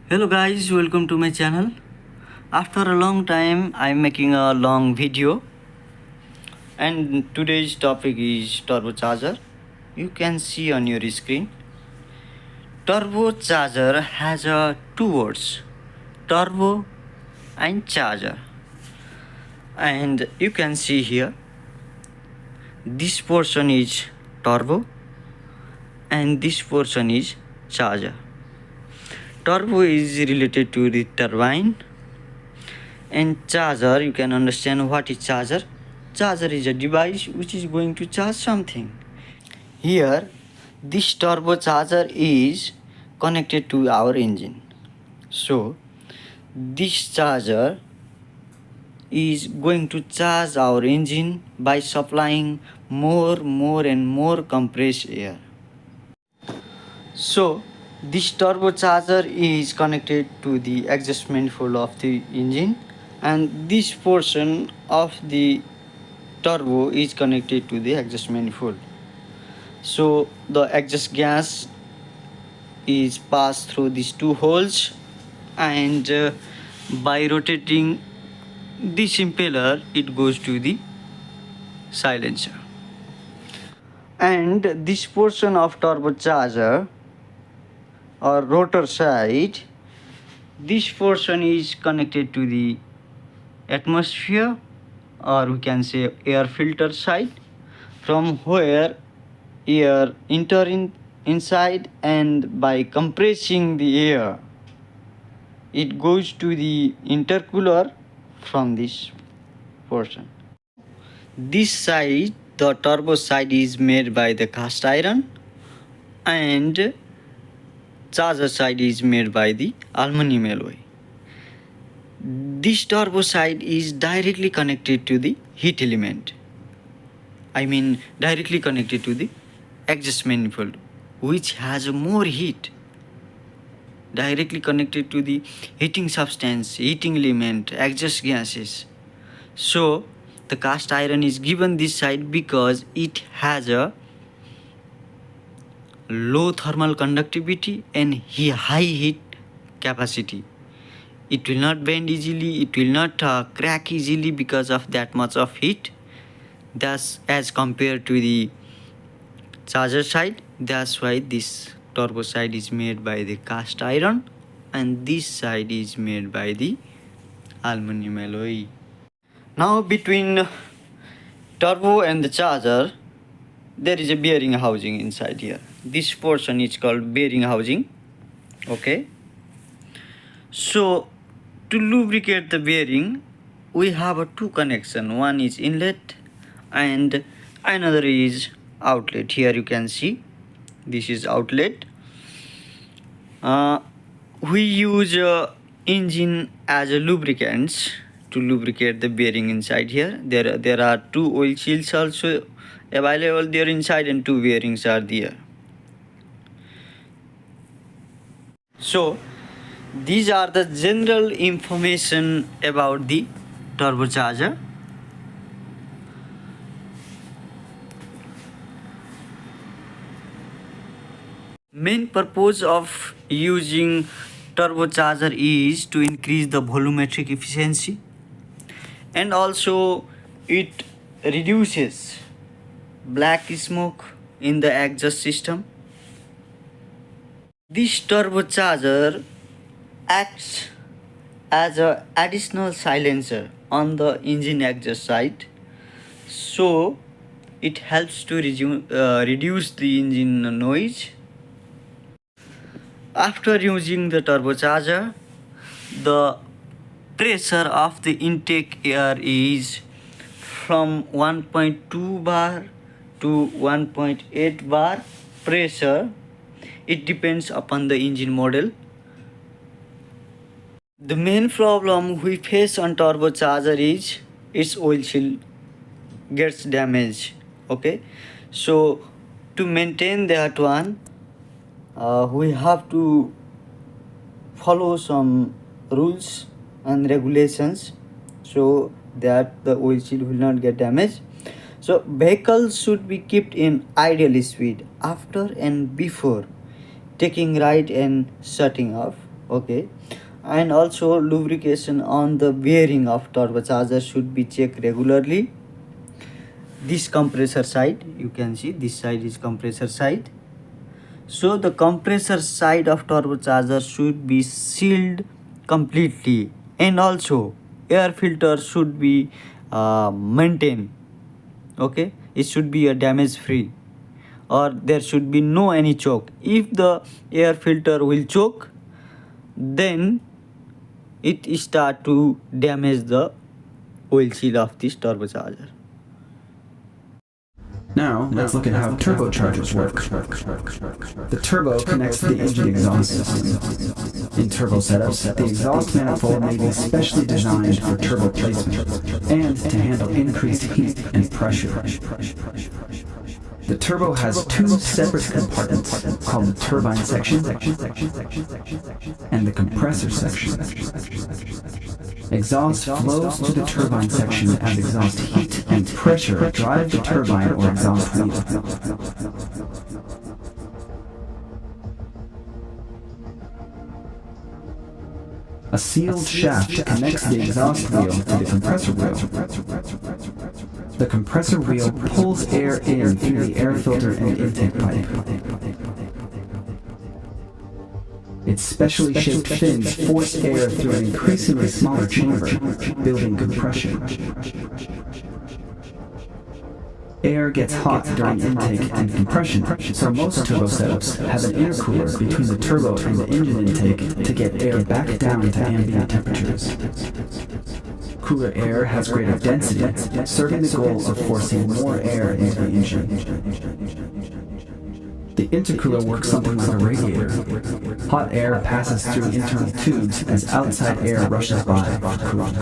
Hello guys, welcome to my channel. After a long time I'm making a long video and today's topic is turbocharger. You can see on your screen. Turbocharger has two words, turbo and charger. And you can see here this portion is turbo and this portion is charger. Turbo is related to the turbine and charger, you can understand what is charger. Charger is a device which is going to charge something. Here this turbocharger is connected to our engine. So this charger is going to charge our engine by supplying more and more compressed air. So this turbocharger is connected to the exhaust manifold of the engine and this portion of the turbo is connected to the exhaust manifold. So the exhaust gas is passed through these two holes and by rotating this impeller it goes to the silencer. And this portion of turbocharger or rotor side, this portion is connected to the atmosphere or we can say air filter side, from where air enter inside and by compressing the air it goes to the intercooler from this portion. This side, the turbo side, is made by the cast iron and charger side is made by the aluminum alloy. This turbo side is directly connected to the heat element. Directly connected to the exhaust manifold, which has more heat. Directly connected to the heating substance, heating element, exhaust gases. So the cast iron is given this side because it has a low thermal conductivity and high heat capacity. It will not bend easily, it will not crack easily because of that much of heat. Thus, as compared to the charger side, that's why this turbo side is made by the cast iron and this side is made by the aluminum alloy. Now between turbo and the charger, there is a bearing housing inside here. This portion is called bearing housing. Okay. So to lubricate the bearing, we have a two connection. One is inlet and another is outlet. Here you can see this is outlet. We use engine as a lubricants to lubricate the bearing inside here. There are two oil seals also available there inside and two bearings are there. So these are the general information about the turbocharger. Main purpose of using turbocharger is to increase the volumetric efficiency and also it reduces black smoke in the exhaust system. This turbocharger acts as an additional silencer on the engine exhaust side, so it helps to reduce the engine noise. After using the turbocharger, the pressure of the intake air is from 1.2 bar to 1.8 bar pressure. It depends upon the engine model. The main problem we face on turbocharger is its oil seal gets damaged. Okay, so to maintain that one, we have to follow some rules and regulations so that the oil seal will not get damaged. So vehicles should be kept in ideal speed after and before taking right and shutting off. Okay, and also lubrication on the bearing of turbocharger should be checked regularly. This compressor side, you can see this side is compressor side, so the compressor side of turbocharger should be sealed completely, and also air filter should be maintained. Okay, it should be a damage free, or there should be no any choke. If the air filter will choke, then it start to damage the oil seal of this turbocharger. Now, let's look at how turbochargers work. The turbo connects to the engine exhaust system. In turbo setups, the exhaust manifold may be specially designed for turbo placement and to handle increased heat and pressure. The turbo has two separate compartments called the turbine section and the compressor section. Exhaust flows to the turbine section as exhaust heat and pressure drive the turbine or exhaust wheel. A sealed shaft connects the exhaust wheel to the compressor wheel. The compressor wheel pulls air in through the air filter and intake pipe. Its specially shaped fins force air through an increasingly smaller chamber, building compression. Air gets hot during intake and compression, so most turbo setups have an intercooler between the turbo and the engine intake to get air back down to ambient temperatures. Cooler air has greater density, serving the goal of forcing more air into the engine. The intercooler works something like a radiator. Hot air passes through internal tubes as outside air rushes by for cooling.